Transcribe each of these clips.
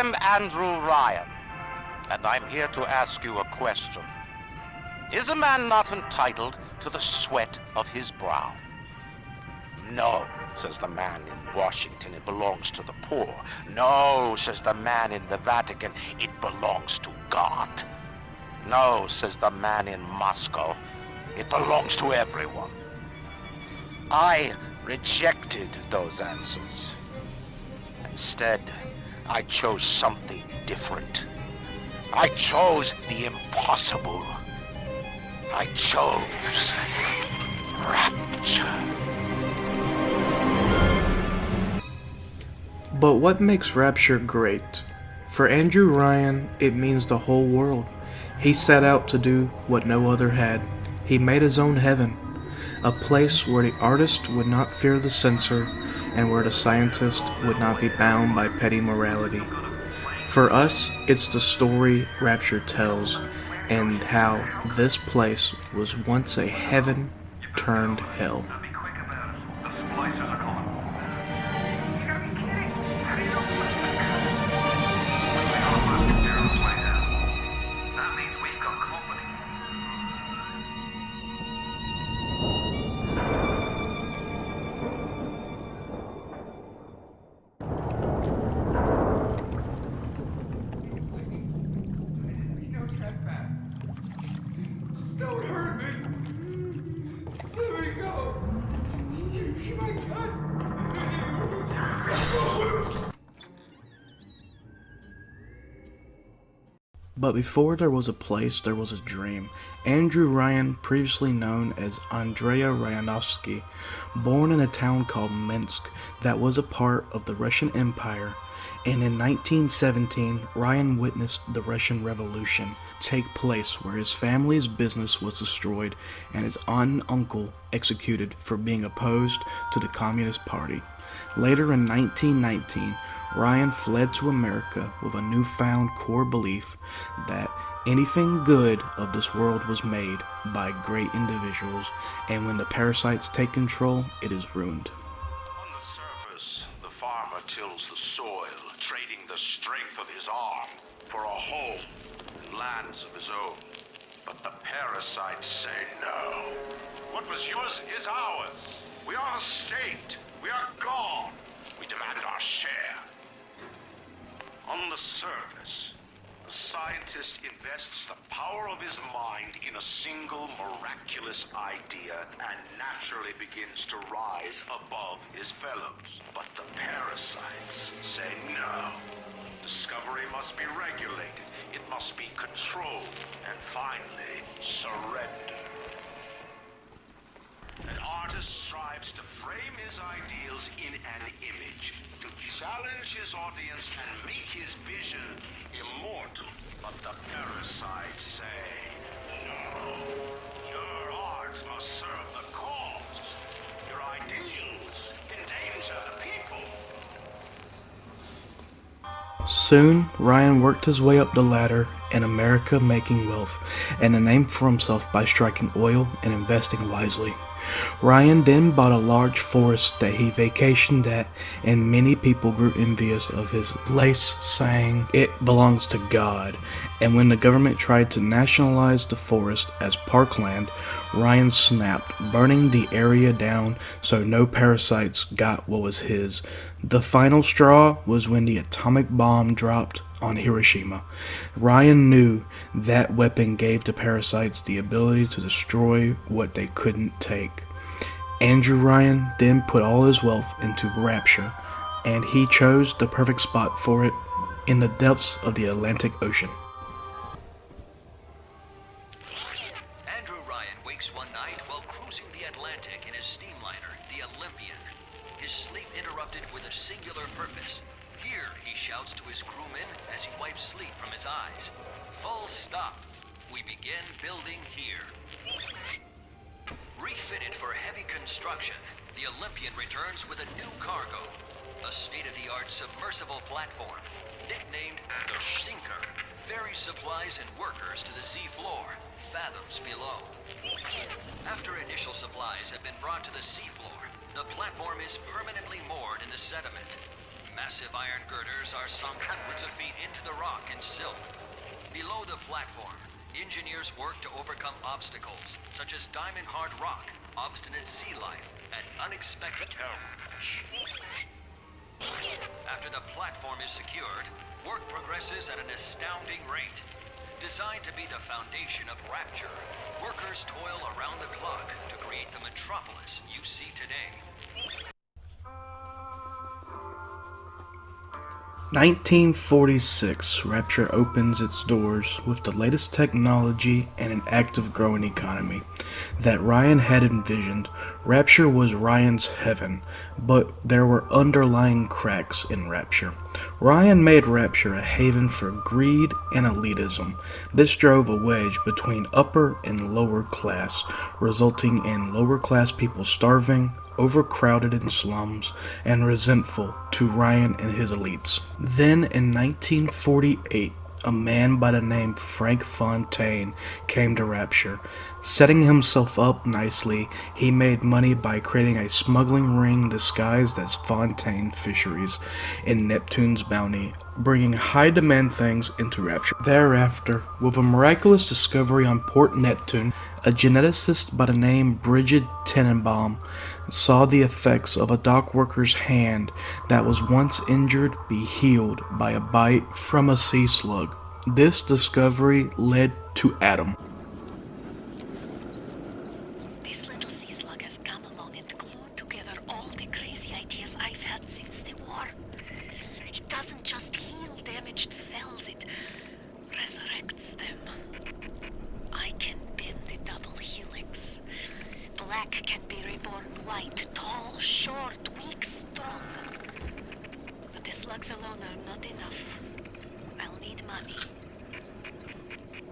am Andrew Ryan, and I'm here to ask you a question. Is a man not entitled to the sweat of his brow? No, says the man in Washington, it belongs to the poor. No, says the man in the Vatican, it belongs to God. No, says the man in Moscow, it belongs to everyone. I rejected those answers. Instead, I chose something different. I chose the impossible. I chose Rapture. But what makes Rapture great? For Andrew Ryan, it means the whole world. He set out to do what no other had. He made his own heaven, a place where the artist would not fear the censor and where the scientist would not be bound by petty morality. For us, it's the story Rapture tells, and how this place was once a heaven turned hell. Don't hurt me! Just let me go! My God! But before there was a place, there was a dream. Andrew Ryan, previously known as Andrea Ryanovsky, born in a town called Minsk that was a part of the Russian Empire, and in 1917, Ryan witnessed the Russian Revolution take place, where his family's business was destroyed and his aunt and uncle executed for being opposed to the Communist Party. Later in 1919, Ryan fled to America with a newfound core belief that anything good of this world was made by great individuals, and when the parasites take control, it is ruined. On the surface, the farmer tills the soil, trading the strength of his arm for a home and lands of his own. But the parasites say no. What was yours is ours. We are a state. We are gone. We demand our share. On the surface, the scientist invests the power of his mind in a single miraculous idea and naturally begins to rise above his fellows. But the parasites say no. Discovery must be regulated. It must be controlled. And finally, surrender. An artist strives to frame his ideals in an image, to challenge his audience and make his vision immortal. But the parasites say, no, your art must serve the cause. Your ideals endanger the people. Soon, Ryan worked his way up the ladder in America, making wealth and a name for himself by striking oil and investing wisely. Ryan then bought a large forest that he vacationed at, and many people grew envious of his place, saying it belongs to God. And when the government tried to nationalize the forest as parkland, Ryan snapped, burning the area down so no parasites got what was his. The final straw was when the atomic bomb dropped on Hiroshima. Ryan knew that weapon gave the parasites the ability to destroy what they couldn't take. Andrew Ryan then put all his wealth into Rapture, and he chose the perfect spot for it in the depths of the Atlantic Ocean. Andrew Ryan wakes one night while cruising the Atlantic in his steamliner, the Olympian. His sleep interrupted with a singular purpose. Here, he shouts to his crewmen as he wipes sleep from his eyes. Full stop. We begin building here. Refitted for heavy construction, the Olympian returns with a new cargo. A state-of-the-art submersible platform, nicknamed the Sinker, ferries supplies and workers to the sea floor, fathoms below. After initial supplies have been brought to the sea floor, the platform is permanently moored in the sediment. Massive iron girders are sunk hundreds of feet into the rock and silt. Below the platform, engineers work to overcome obstacles, such as diamond-hard rock, obstinate sea life, and unexpected After the platform is secured, work progresses at an astounding rate. Designed to be the foundation of Rapture, workers toil around the clock to create the metropolis you see today. 1946, Rapture opens its doors with the latest technology and an active growing economy that Ryan had envisioned. Rapture was Ryan's heaven, but there were underlying cracks in Rapture. Ryan made Rapture a haven for greed and elitism. This drove a wedge between upper and lower class, resulting in lower class people starving, overcrowded in slums, and resentful to Ryan and his elites. Then in 1948, a man by the name Frank Fontaine came to Rapture. Setting himself up nicely, he made money by creating a smuggling ring disguised as Fontaine Fisheries in Neptune's bounty, bringing high-demand things into Rapture. Thereafter, with a miraculous discovery on Port Neptune, a geneticist by the name Bridget Tenenbaum saw the effects of a dock worker's hand that was once injured be healed by a bite from a sea slug. This discovery led to Adam. This little sea slug has come along and glued together all the crazy ideas I've had since the war. It doesn't just heal damaged cells, it resurrects them. I can bend the double helix. Black can be reborn white, tall, short, weak, strong. But the slugs alone are not enough. I'll need money.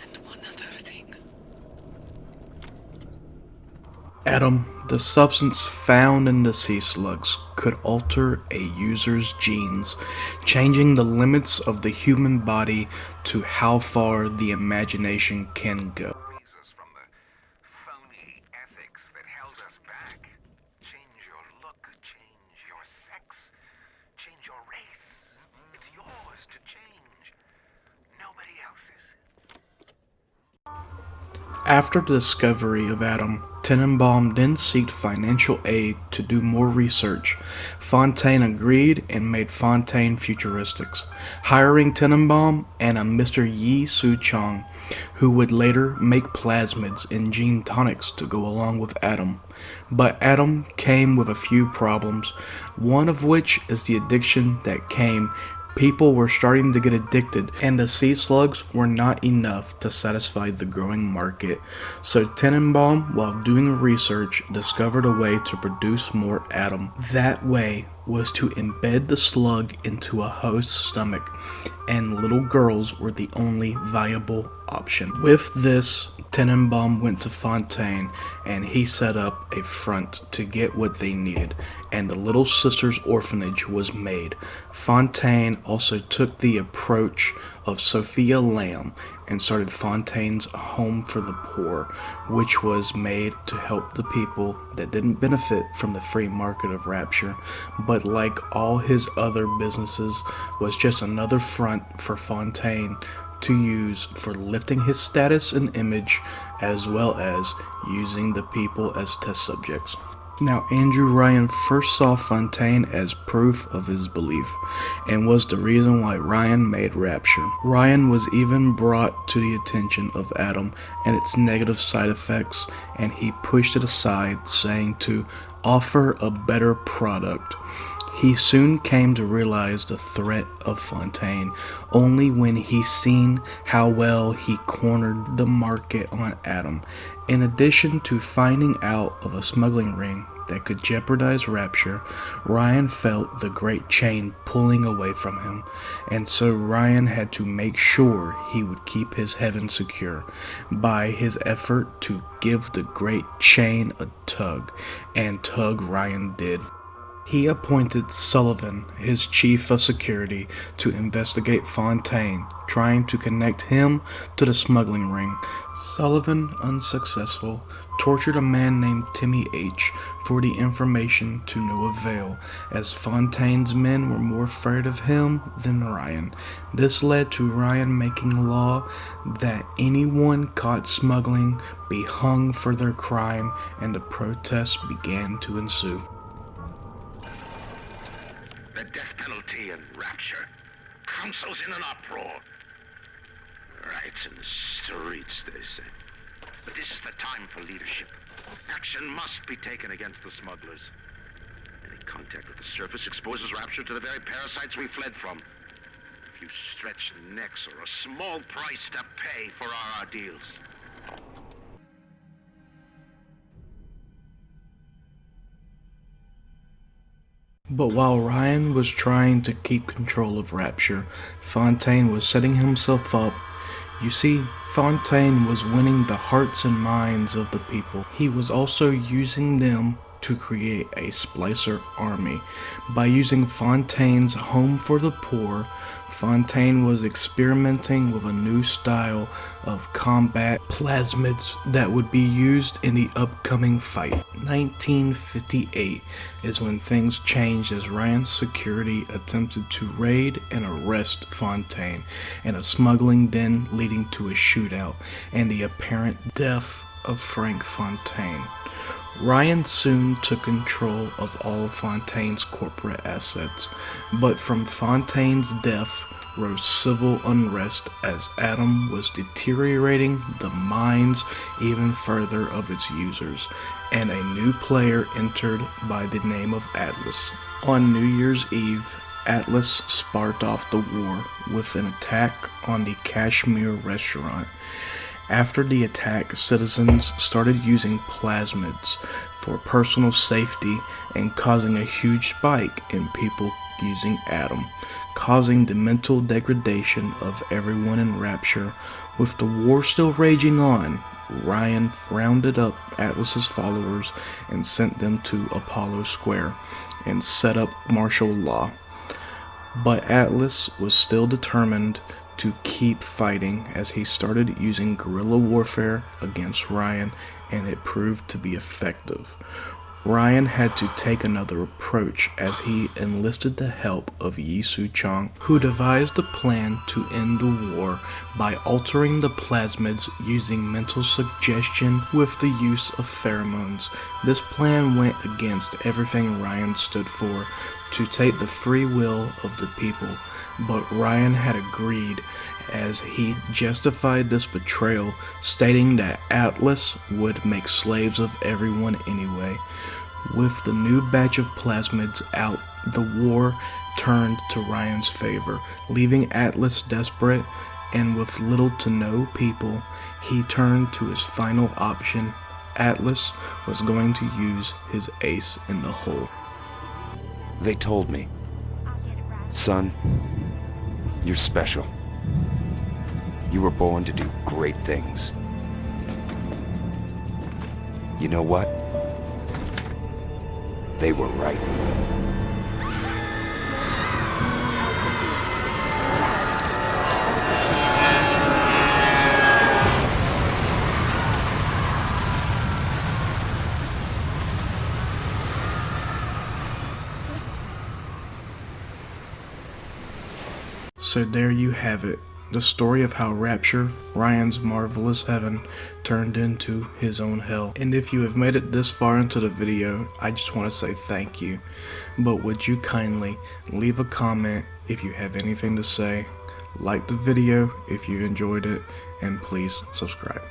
And one other thing. Adam, the substance found in the sea slugs, could alter a user's genes, changing the limits of the human body to how far the imagination can go. From the phony ethics that held us back. Change your look, change your sex, change your race. It's yours to change. Nobody else's. After the discovery of Adam, Tenenbaum then sought financial aid to do more research. Fontaine agreed and made Fontaine Futuristics, hiring Tenenbaum and a Mr. Yi Su Chong, who would later make plasmids and gene tonics to go along with Adam. But Adam came with a few problems, one of which is the addiction that came. People were starting to get addicted, and the sea slugs were not enough to satisfy the growing market. So Tenenbaum, while doing research, discovered a way to produce more Adam. That way was to embed the slug into a host's stomach, and little girls were the only viable option. With this, Tenenbaum went to Fontaine, and he set up a front to get what they needed, and the Little Sisters Orphanage was made. Fontaine also took the approach of Sophia Lamb and started Fontaine's Home for the Poor, which was made to help the people that didn't benefit from the free market of Rapture, but like all his other businesses, was just another front for Fontaine to use for lifting his status and image, as well as using the people as test subjects. Now, Andrew Ryan first saw Fontaine as proof of his belief, and was the reason why Ryan made Rapture. Ryan was even brought to the attention of Adam and its negative side effects, and he pushed it aside, saying to offer a better product. He soon came to realize the threat of Fontaine only when he seen how well he cornered the market on Adam. In addition to finding out of a smuggling ring that could jeopardize Rapture, Ryan felt the great chain pulling away from him, and so Ryan had to make sure he would keep his heaven secure by his effort to give the great chain a tug, and tug Ryan did. He appointed Sullivan, his chief of security, to investigate Fontaine, trying to connect him to the smuggling ring. Sullivan, unsuccessful, tortured a man named Timmy H., for the information to no avail, as Fontaine's men were more afraid of him than Ryan. This led to Ryan making law that anyone caught smuggling be hung for their crime, and the protests began to ensue. The death penalty and Rapture. Council's in an uproar. Riots in the streets, they say. But this is the time for leadership. Action must be taken against the smugglers. Any contact with the surface exposes Rapture to the very parasites we fled from. A few stretched necks or a small price to pay for our deals. But while Ryan was trying to keep control of Rapture, Fontaine was setting himself up. You see, Fontaine was winning the hearts and minds of the people. He was also using them to create a splicer army. By using Fontaine's Home for the Poor, Fontaine was experimenting with a new style of combat plasmids that would be used in the upcoming fight. 1958 is when things changed as Ryan's security attempted to raid and arrest Fontaine in a smuggling den, leading to a shootout and the apparent death of Frank Fontaine. Ryan soon took control of all Fontaine's corporate assets, but from Fontaine's death rose civil unrest as Adam was deteriorating the minds even further of its users, and a new player entered by the name of Atlas. On New Year's Eve, Atlas sparked off the war with an attack on the Kashmir restaurant. After the attack, citizens started using plasmids for personal safety and causing a huge spike in people using Adam, causing the mental degradation of everyone in Rapture. With the war still raging on, Ryan rounded up Atlas's followers and sent them to Apollo Square and set up martial law. But Atlas was still determined to keep fighting as he started using guerrilla warfare against Ryan, and it proved to be effective. Ryan had to take another approach as he enlisted the help of Yi Su-chang, who devised a plan to end the war by altering the plasmids using mental suggestion with the use of pheromones. This plan went against everything Ryan stood for, to take the free will of the people, but Ryan had agreed as he justified this betrayal, stating that Atlas would make slaves of everyone anyway. With the new batch of plasmids out, the war turned to Ryan's favor, leaving Atlas desperate and with little to no people. He turned to his final option. Atlas was going to use his ace in the hole. They told me, son, you're special. You were born to do great things. You know what? They were right. So there you have it, the story of how Rapture, Ryan's marvelous heaven, turned into his own hell. And if you have made it this far into the video, I just want to say thank you. But would you kindly leave a comment if you have anything to say, like the video if you enjoyed it, and please subscribe.